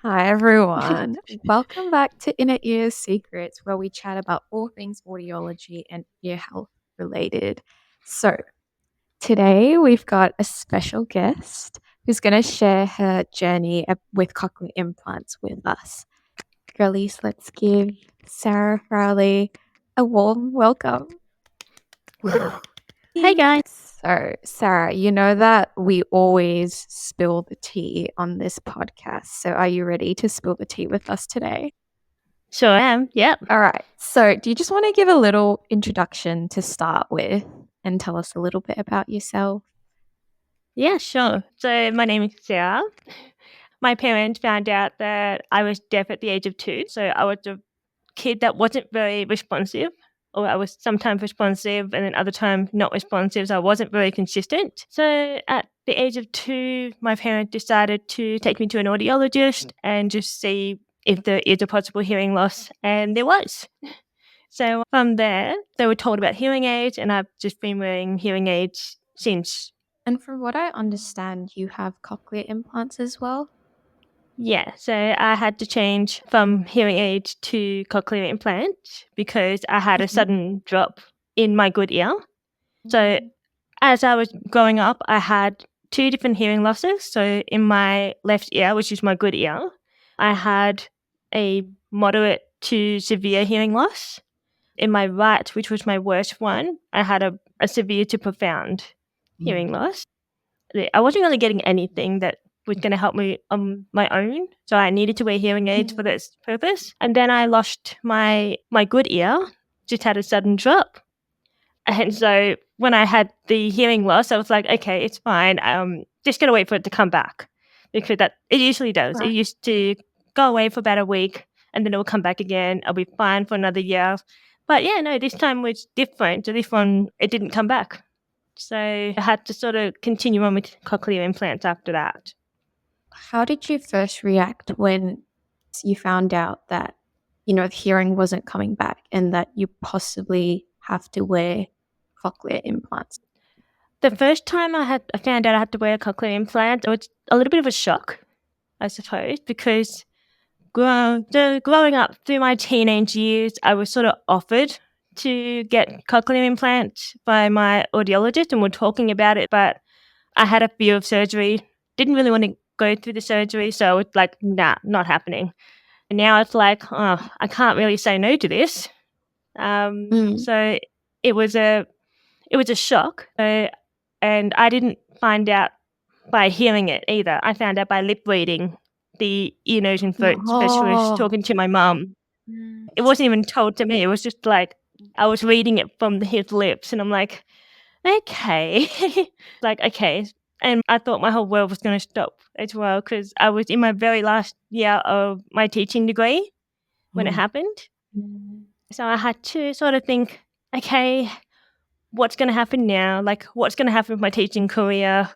Hi, everyone. Welcome back to Inner Ear Secrets, where we chat about all things audiology and ear health related. So, today we've got a special guest who's going to share her journey with cochlear implants with us. Girlies, let's give Sarah Farley a warm welcome. Hey guys. So, Sarah, you know that we always spill the tea on this podcast. So, are you ready to spill the tea with us today? Sure am. Yep. All right. So, do you just want to give a little introduction to start with and tell us a little bit about yourself? Yeah, sure. So my name is Sarah. My parents found out that I was deaf at the age of 2. So I was a kid that wasn't very responsive, or I was sometimes responsive and then other times not responsive. So I wasn't very consistent. So at the age of 2, my parents decided to take me to an audiologist and just see if there is a possible hearing loss. And there was. So from there, they were told about hearing aids, and I've just been wearing hearing aids since. And from what I understand, you have cochlear implants as well. Yeah, so I had to change from hearing aids to cochlear implant because I had a sudden drop in my good ear. So as I was growing up, I had 2 different hearing losses. So in my left ear, which is my good ear, I had a moderate to severe hearing loss. In my right, which was my worst one, I had a severe to profound hearing loss. I wasn't really getting anything that was going to help me on my own, so I needed to wear hearing aids for this purpose. And then I lost my good ear, just had a sudden drop. And so when I had the hearing loss, I was like, okay, it's fine. Just gonna wait for it to come back because that it usually does. It Right. used to go away for about a week and then it will come back again. I'll be fine for another year. But yeah, no, this time was different. So this one, it didn't come back. So I had to sort of continue on with cochlear implants after that. How did you first react when you found out that, the hearing wasn't coming back and that you possibly have to wear cochlear implants? The first time I found out I had to wear a cochlear implant, it was a little bit of a shock, I suppose, because growing up through my teenage years, I was sort of offered to get cochlear implants by my audiologist, and we're talking about it, but I had a fear of surgery. Didn't really want to go through the surgery, so I was like, nah, not happening. And now it's like, oh, I can't really say no to this. So it was a shock, and I didn't find out by hearing it either. I found out by lip reading the ear, nose, and throat specialist Oh. talking to my mum. It wasn't even told to me. It was just like I was reading it from his lips, and I'm like, okay, okay. And I thought my whole world was going to stop as well because I was in my very last year of my teaching degree when it happened. So I had to sort of think, okay, what's going to happen now? Like, what's going to happen with my teaching career?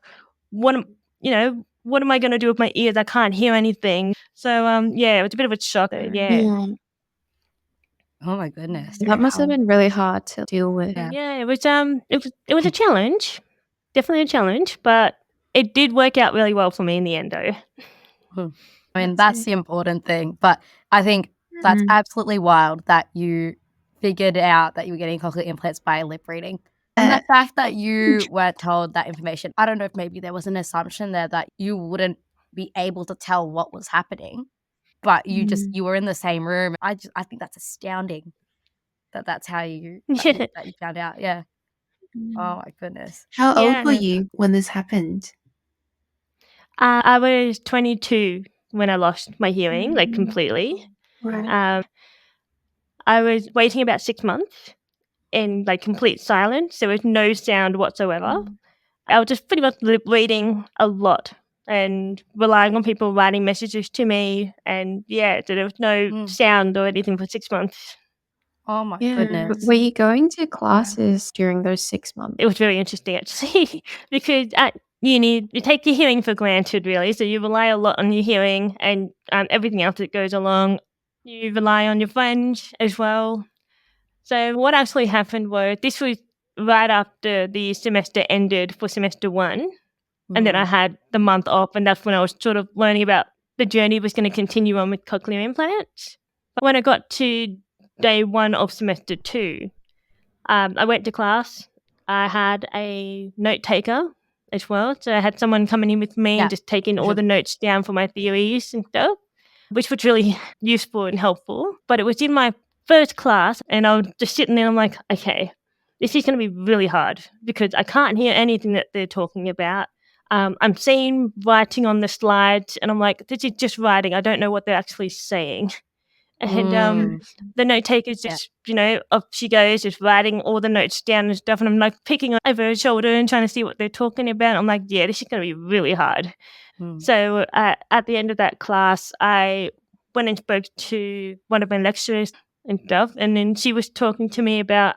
What am I going to do with my ears? I can't hear anything. So, yeah, it was a bit of a shock. Yeah. Oh my goodness. That must have been really hard to deal with. Yeah, it was a challenge. Definitely a challenge, but it did work out really well for me in the end though. I mean, that's the important thing. But I think that's absolutely wild that you figured out that you were getting cochlear implants by lip reading. And the fact that you weren't told that information, I don't know if maybe there was an assumption there that you wouldn't be able to tell what was happening, but you were in the same room. I think that's astounding that that's how you that you found out. Yeah. Oh my goodness. How Yeah. old were you when this happened? I was 22 when I lost my hearing, like completely. Right. I was waiting about 6 months in like complete silence. There was no sound whatsoever. I was just pretty much lip reading a lot and relying on people writing messages to me. And yeah, so there was no sound or anything for 6 months. Oh my But goodness. were you going to classes during those 6 months? It was very interesting actually because at uni, you take your hearing for granted really. So you rely a lot on your hearing and everything else that goes along. You rely on your friends as well. So what actually happened was this was right after the semester ended for semester 1. And then I had the month off, and that's when I was sort of learning about the journey was going to continue on with cochlear implants. But when I got to day 1 of semester 2, I went to class. I had a note taker as well. So I had someone coming in with me and just taking all the notes down for my theories and stuff, which was really useful and helpful. But it was in my first class, and I was just sitting there. I'm like, okay, this is going to be really hard because I can't hear anything that they're talking about. I'm seeing writing on the slides, and I'm like, this is just writing. I don't know what they're actually saying. And the note taker's just, up she goes, just writing all the notes down and stuff. And I'm like picking over her shoulder and trying to see what they're talking about. I'm like, yeah, this is going to be really hard. So at the end of that class, I went and spoke to one of my lecturers and stuff. And then she was talking to me about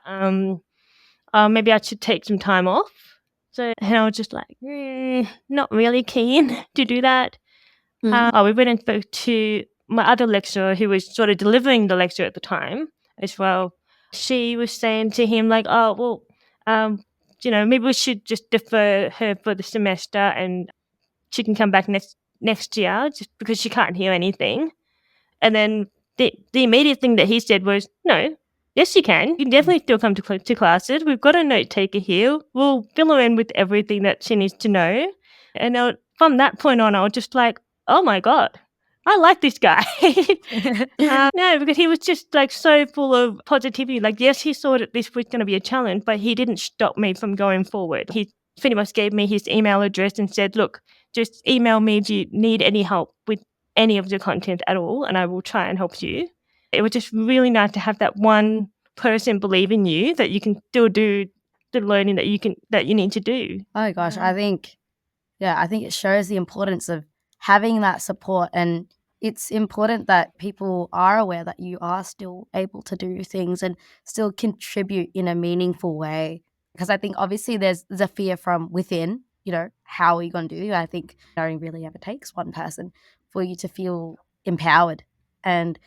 maybe I should take some time off. So and I was just like, not really keen to do that. We went and spoke to my other lecturer who was sort of delivering the lecture at the time as well. She was saying to him like, oh, well, maybe we should just defer her for the semester and she can come back next year just because she can't hear anything. And then the immediate thing that he said was, no, yes, you can. You can definitely still come to classes. We've got a note taker here. We'll fill her in with everything that she needs to know. And from that point on, I was just like, oh my God, I like this guy. No, because he was just like so full of positivity. Like, yes, he saw that this was going to be a challenge, but he didn't stop me from going forward. He pretty much gave me his email address and said, look, just email me if you need any help with any of the content at all, and I will try and help you. It was just really nice to have that one person believe in you that you can still do the learning that you need to do. Oh gosh, I think it shows the importance of having that support, and it's important that people are aware that you are still able to do things and still contribute in a meaningful way. Because I think obviously there's a fear from within, how are you going to do it? I think it only really ever takes one person for you to feel empowered and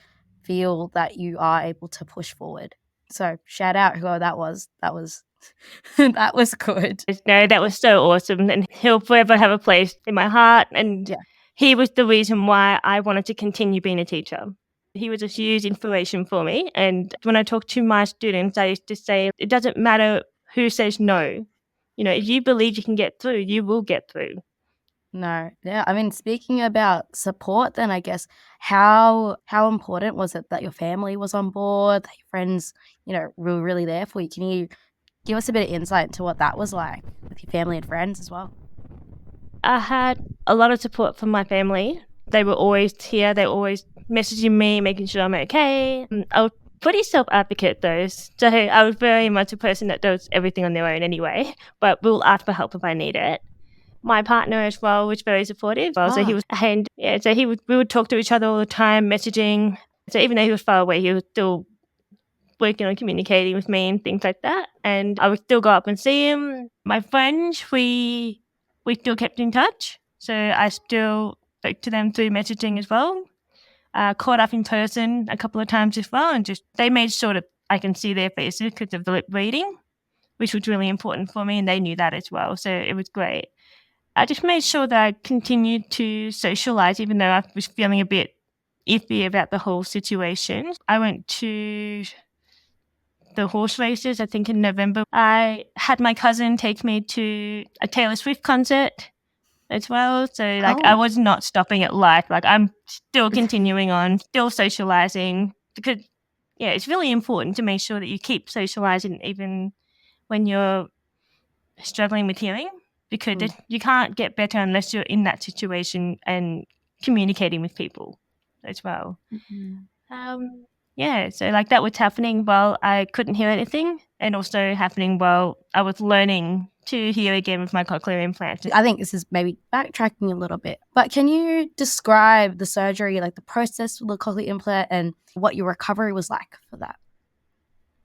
feel that you are able to push forward. So shout out whoever that was. That was that was good. No, that was so awesome, and he'll forever have a place in my heart. And he was the reason why I wanted to continue being a teacher. He was a huge inspiration for me. And when I talk to my students, I used to say, it doesn't matter who says no. If you believe you can get through, you will get through. No. Yeah. I mean, speaking about support, then I guess how important was it that your family was on board, that your friends, were really there for you? Can you give us a bit of insight into what that was like with your family and friends as well? I had a lot of support from my family. They were always here. They were always messaging me, making sure I'm okay. I was pretty self-advocate though. So I was very much a person that does everything on their own anyway, but will ask for help if I need it. My partner as well was very supportive. So he was, and we would talk to each other all the time, messaging. So even though he was far away, he was still working on communicating with me and things like that. And I would still go up and see him. My friends, we still kept in touch. So I still spoke to them through messaging as well. Caught up in person a couple of times as well. And just they made sure that I can see their faces because of the lip reading, which was really important for me. And they knew that as well. So it was great. I just made sure that I continued to socialize, even though I was feeling a bit iffy about the whole situation. I went to the horse races, I think in November. I had my cousin take me to a Taylor Swift concert as well. So I was not stopping at life. I'm still continuing on, still socializing, because it's really important to make sure that you keep socializing even when you're struggling with hearing, because you can't get better unless you're in that situation and communicating with people as well. So that was happening while I couldn't hear anything, and also happening while I was learning to hear again with my cochlear implant. I think this is maybe backtracking a little bit, but can you describe the surgery, like the process for the cochlear implant and what your recovery was like for that?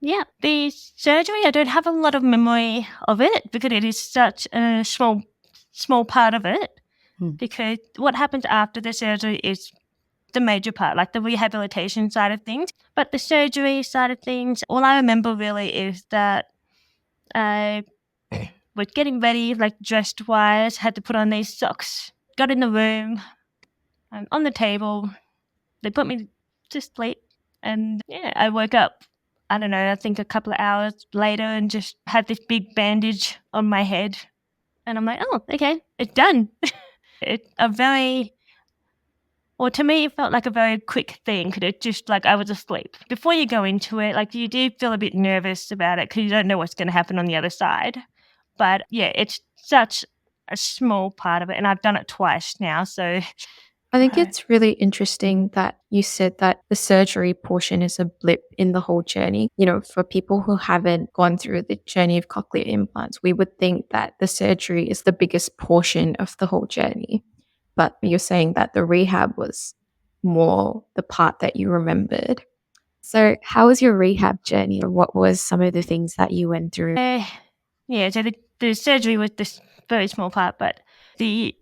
Yeah, the surgery, I don't have a lot of memory of it because it is such a small part of it. Because what happens after the surgery is the major part, like the rehabilitation side of things. But the surgery side of things, all I remember really is that I was getting ready, dressed wise, had to put on these socks, got in the room, on the table. They put me to sleep, and I woke up, I don't know, I think a couple of hours later and just had this big bandage on my head. And I'm like, oh, okay, it's done. To me, it felt like a very quick thing because it just I was asleep. Before you go into it, you do feel a bit nervous about it because you don't know what's going to happen on the other side. But yeah, it's such a small part of it, and I've done it twice now. So I think it's really interesting that you said that the surgery portion is a blip in the whole journey. For people who haven't gone through the journey of cochlear implants, we would think that the surgery is the biggest portion of the whole journey. But you're saying that the rehab was more the part that you remembered. So how was your rehab journey? What was some of the things that you went through? So the surgery was this very small part, but the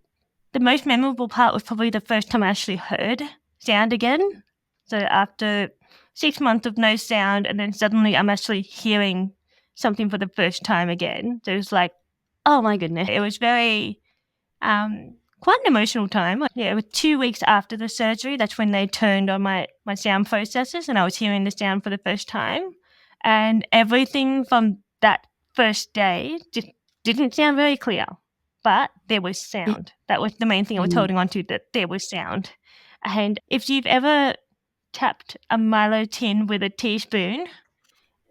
most memorable part was probably the first time I actually heard sound again. So after 6 months of no sound, and then suddenly I'm actually hearing something for the first time again. So it was like, oh my goodness. It was very quite an emotional time. It was 2 weeks after the surgery. That's when they turned on my sound processors, and I was hearing the sound for the first time. And everything from that first day just didn't sound very clear, but there was sound. That was the main thing I was holding on to, that there was sound. And if you've ever tapped a Milo tin with a teaspoon,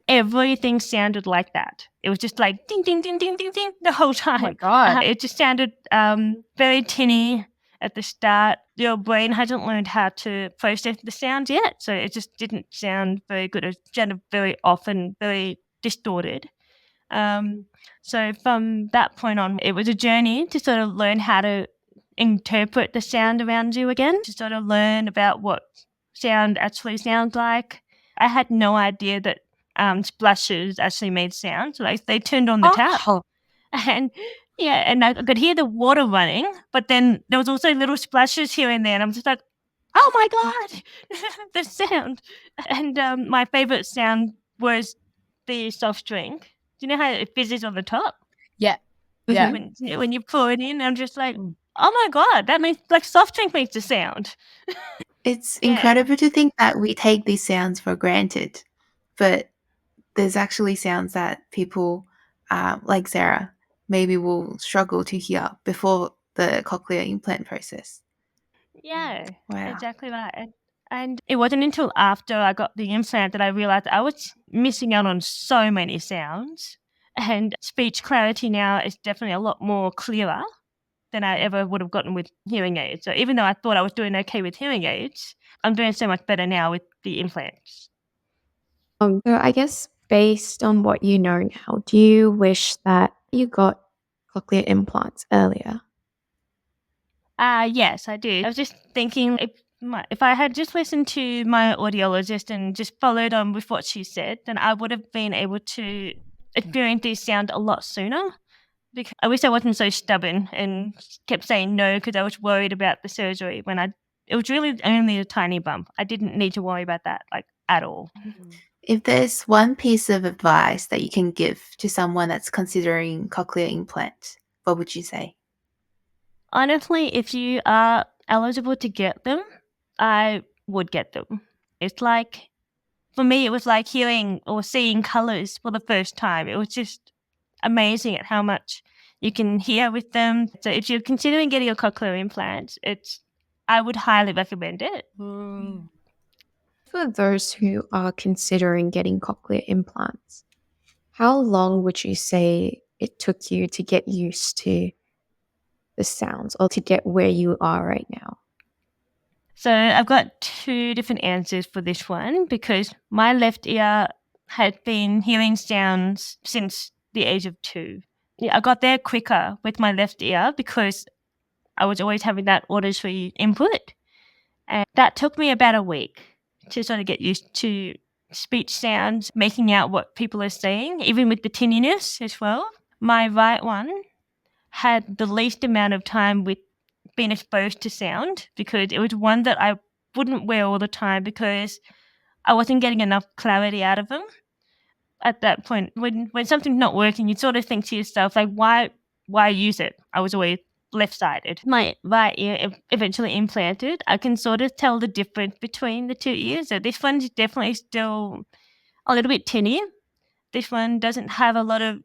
everything sounded like that. It was just like ding, ding, ding, ding, ding, ding the whole time. Oh my God. It just sounded very tinny at the start. Your brain hasn't learned how to process the sounds yet, so it just didn't sound very good. It sounded very often very distorted. So from that point on, it was a journey to sort of learn how to interpret the sound around you again, to sort of learn about what sound actually sounds like. I had no idea that splashes actually made sound. So they turned on the tap, and and I could hear the water running, but then there was also little splashes here and there, and I'm just like, oh my God, the sound. And my favorite sound was the soft drink. Do you know how it fizzes on the top? Yeah. Yeah. When you pour it in, I'm just like, oh my God, that makes soft drink makes a sound. It's incredible to think that we take these sounds for granted, but there's actually sounds that people like Sarah maybe will struggle to hear before the cochlear implant process. Yeah, Wow. exactly right. And it wasn't until after I got the implant that I realized I was missing out on so many sounds. And speech clarity now is definitely a lot more clearer than I ever would have gotten with hearing aids. So even though I thought I was doing okay with hearing aids, I'm doing so much better now with the implants. So I guess based on what you know now, do you wish that you got cochlear implants earlier? Yes, I do. I was just thinking if I had just listened to my audiologist and just followed on with what she said, then I would have been able to experience these sound a lot sooner. Because I wish I wasn't so stubborn and kept saying no because I was worried about the surgery when it was really only a tiny bump. I didn't need to worry about that at all. If there's one piece of advice that you can give to someone that's considering cochlear implant, what would you say? Honestly, if you are eligible to get them, I would get them. It's like, for me, it was like hearing or seeing colors for the first time. It was just amazing at how much you can hear with them. So if you're considering getting a cochlear implant, I would highly recommend it. For those who are considering getting cochlear implants, how long would you say it took you to get used to the sounds or to get where you are right now? So I've got two different answers for this one because my left ear had been hearing sounds since the age of 2. I got there quicker with my left ear because I was always having that auditory input. And that took me about a week to sort of get used to speech sounds, making out what people are saying, even with the tinniness as well. My right one had the least amount of time with being exposed to sound because it was one that I wouldn't wear all the time because I wasn't getting enough clarity out of them. At that point, when something's not working, you sort of think to yourself, like, why use it? I was always left-sided. My right ear eventually implanted. I can sort of tell the difference between the two ears. So this one's definitely still a little bit tinny. This one doesn't have a lot of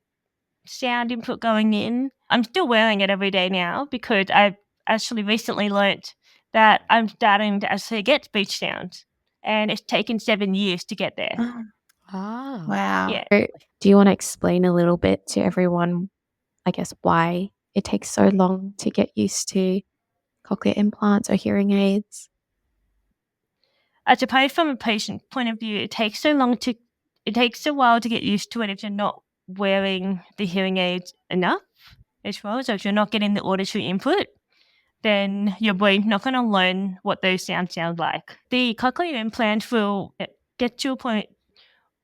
sound input going in. I'm still wearing it every day now because I actually recently learnt that I'm starting to actually get speech sounds, and it's taken 7 years to get there. Oh, Ah. wow. Yeah. So, do you want to explain a little bit to everyone, I guess, why it takes so long to get used to cochlear implants or hearing aids? I suppose from a patient point of view, it takes a while to get used to it if you're not wearing the hearing aids enough as well. So if you're not getting the auditory input, then your brain's not going to learn what those sounds sound like. The cochlear implant will get to a point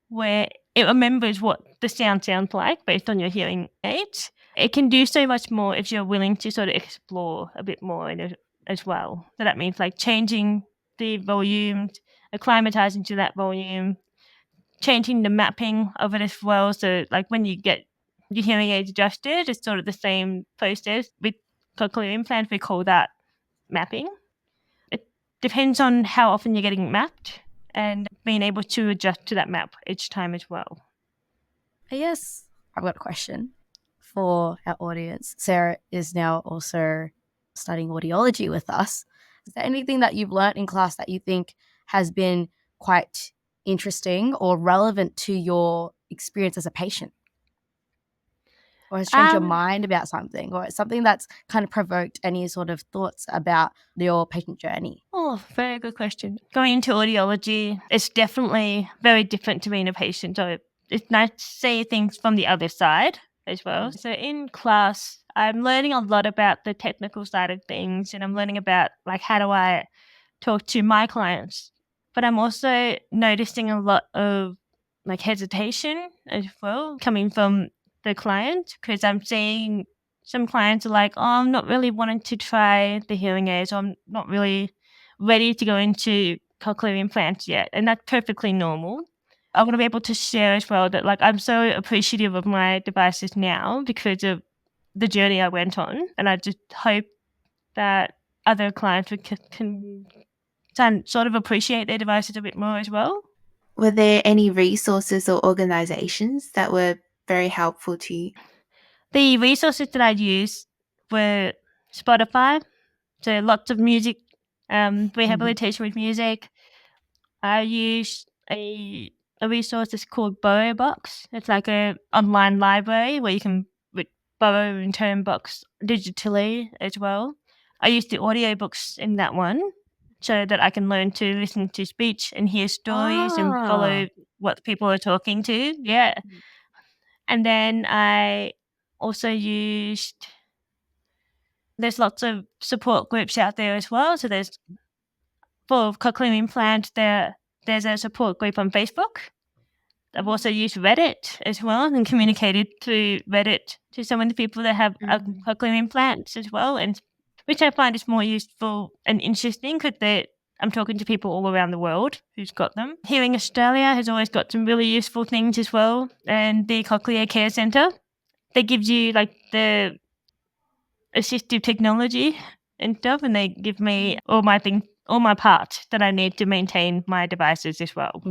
where it remembers what the sound sounds like based on your hearing aids. It can do so much more if you're willing to sort of explore a bit more in it as well. So that means like changing the volume, acclimatizing to that volume, changing the mapping of it as well. So like when you get your hearing aids adjusted, it's sort of the same process. With cochlear implants, we call that mapping. It depends on how often you're getting mapped and being able to adjust to that map each time as well. Yes, I've got a question for our audience. Sarah is now also studying audiology with us. Is there anything that you've learnt in class that you think has been quite interesting or relevant to your experience as a patient? Or has changed your mind about something, or something that's kind of provoked any sort of thoughts about your patient journey? Oh, very good question. Going into audiology, it's definitely very different to being a patient. So it's nice to see things from the other side as well. So in class, I'm learning a lot about the technical side of things, and I'm learning about like how do I talk to my clients. But I'm also noticing a lot of like hesitation as well coming from the client, because I'm seeing some clients are like, oh, I'm not really wanting to try the hearing aids, or I'm not really ready to go into cochlear implants yet. And that's perfectly normal. I want to be able to share as well that like I'm so appreciative of my devices now because of the journey I went on. And I just hope that other clients can sort of appreciate their devices a bit more as well. Were there any resources or organizations that were very helpful to you? The resources that I used were Spotify, so lots of music, rehabilitation with music. I used a resource that's called Borrow Box. It's like a online library where you can borrow and return books digitally as well. I used the audiobooks in that one so that I can learn to listen to speech and hear stories and follow what people are talking to. Yeah. And then I also used, there's lots of support groups out there as well. So there's, for cochlear implant, there's a support group on Facebook. I've also used Reddit as well and communicated through Reddit to some of the people that have cochlear implants as well, and which I find is more useful and interesting because I'm talking to people all around the world who's got them. Hearing Australia has always got some really useful things as well, and the Cochlear Care Centre, they give you like the assistive technology and stuff, and they give me all my parts that I need to maintain my devices as well.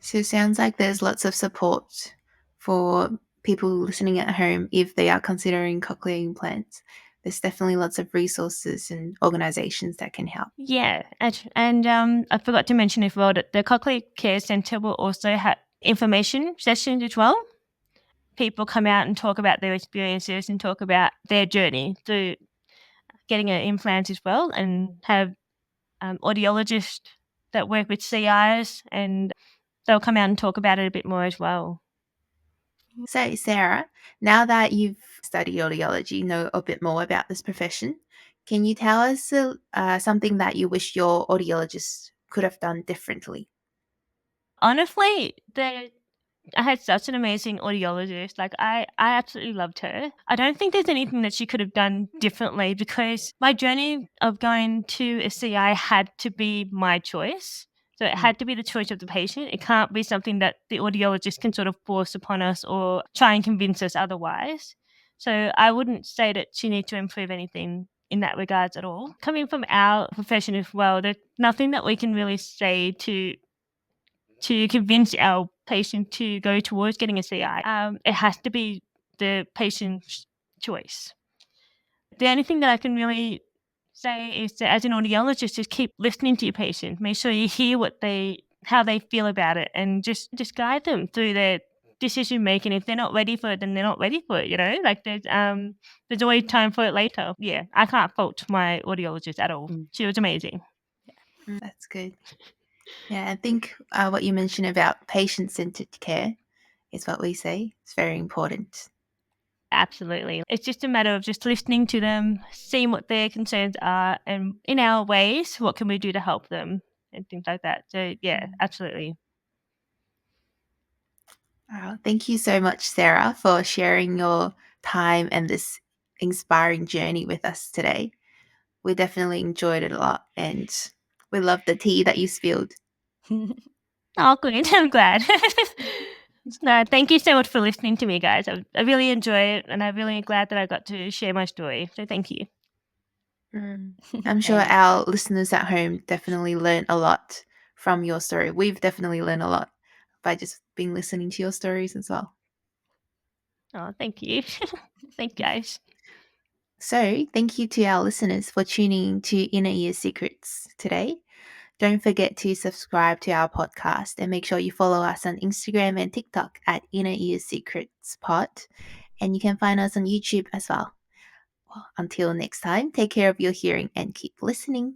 So it sounds like there's lots of support for people listening at home if they are considering cochlear implants. There's definitely lots of resources and organizations that can help. Yeah, and I forgot to mention as well that the Cochlear Care Centre will also have information sessions as well. People come out and talk about their experiences and talk about their journey through getting an implant as well, and have audiologists that work with CIs, and they'll come out and talk about it a bit more as well. So, Sarah, now that you've studied audiology, know a bit more about this profession, can you tell us something that you wish your audiologist could have done differently? Honestly, I had such an amazing audiologist. Like I absolutely loved her. I don't think there's anything that she could have done differently because my journey of going to a CI had to be my choice. So it had to be the choice of the patient. It can't be something that the audiologist can sort of force upon us or try and convince us otherwise. So I wouldn't say that she needs to improve anything in that regards at all. Coming from our profession as well, there's nothing that we can really say to convince our patient to go towards getting a CI. It has to be the patient's choice. The only thing that I can really say is that as an audiologist, just keep listening to your patient. Make sure you hear how they feel about it, and just guide them through their decision making. If they're not ready for it, then they're not ready for it. Like there's always time for it later. Yeah, I can't fault my audiologist at all. She was amazing. That's good. Yeah, I think what you mentioned about patient-centered care is what we say. It's very important. Absolutely. It's just a matter of just listening to them, seeing what their concerns are, and in our ways, what can we do to help them and things like that. So yeah, absolutely. Thank you so much, Sarah, for sharing your time and this inspiring journey with us today. We definitely enjoyed it a lot, and we love the tea that you spilled. Oh, good. I'm glad. No, thank you so much for listening to me, guys. I really enjoy it, and I'm really glad that I got to share my story. So thank you. I'm sure our listeners at home definitely learned a lot from your story. We've definitely learned a lot by just being listening to your stories as well. Oh, thank you. Thank you, guys. So, thank you to our listeners for tuning to Inner Ear Secrets today. Don't forget to subscribe to our podcast and make sure you follow us on Instagram and TikTok at Inner Ear Secrets Pod. And you can find us on YouTube as well. Well, until next time, take care of your hearing and keep listening.